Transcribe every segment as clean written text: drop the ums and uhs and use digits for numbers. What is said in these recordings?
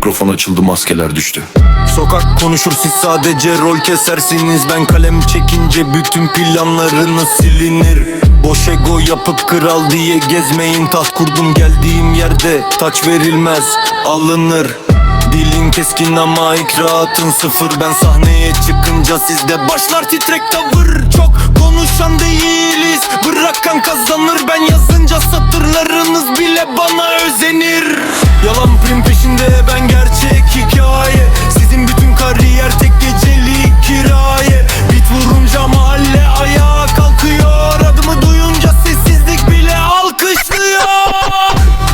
Mikrofon açıldı, maskeler düştü. Sokak konuşur, siz sadece rol kesersiniz. Ben kalem çekince bütün planlarınız silinir. Boş ego yapıp kral diye gezmeyin. Taht kurdum, geldiğim yerde taç verilmez, alınır. Dilin keskin ama icraatın sıfır. Ben sahneye çıkınca sizde başlar titrek tavır. Çok konuşan değiliz, bırakan kazanır. Ben yazınca satırlarınız bile bana özenir. Yalan prim peşinde, ben gerçek hikaye. Sizin bütün kariyer tek gecelik kiraye. Bit vurunca mahalle ayağa kalkıyor. Adımı duyunca sessizlik bile alkışlıyor.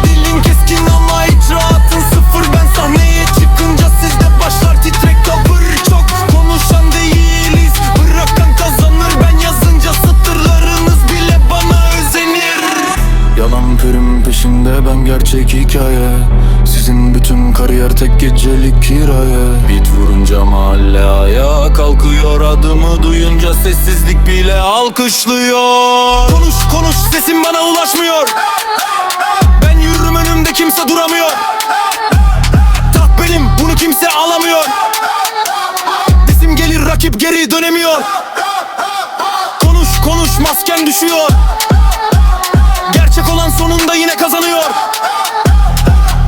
Dilin keskin ama icraatın sıfır. Ben sahneye çıkınca sizde başlar titrek tavır. Çok konuşan değiliz, bırakan kazanır. Ben yazınca satırlarınız bile bana özenir. Yalan prim peşinde, ben gerçek hikaye. Sizin bütün kariyer tek gecelik kiraye. Bit vurunca mahalle ayağa kalkıyor. Adımı duyunca sessizlik bile alkışlıyor. Konuş konuş, sesim bana ulaşmıyor. Ben yürürüm, önümde kimse duramıyor. Taht benim, bunu kimse alamıyor. Disim gelir, rakip geri dönemiyor. Konuş konuş, masken düşüyor. Gerçek olan sonunda yine kazanıyor.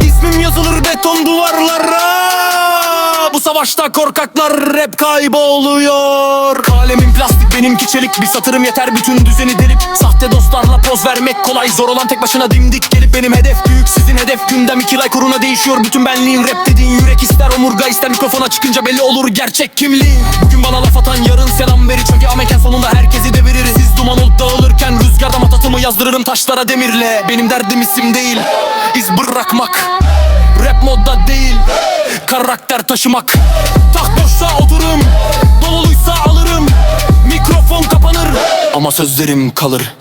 İsmim yazılır beton duvarlara. Bu savaşta korkaklar hep kayboluyor. Kalemim plastik, benimki çelik. Bir satırım yeter bütün düzeni delip. Sahte dostlarla poz vermek kolay, zor olan tek başına dimdik gelip. Benim hedef büyük, sizin hedef gündem. 2 like uğruna değişiyor bütün benliğin. Rap dediğin yürek ister, omurga ister. Mikrofona çıkınca belli olur gerçek kimliğin. Bugün bana laf atan yarın selam verir. Çünkü ameken sonunda herkesi devirir. Siz duman olup dağılırken rüzgarda matatımı yazdırırım taşlara demirle. Benim derdim isim değil, iz bırakmak. Rap modda değil, karakter taşımak. Taht boşsa otururum, doluysa alırım. Mikrofon kapanır ama sözlerim kalır.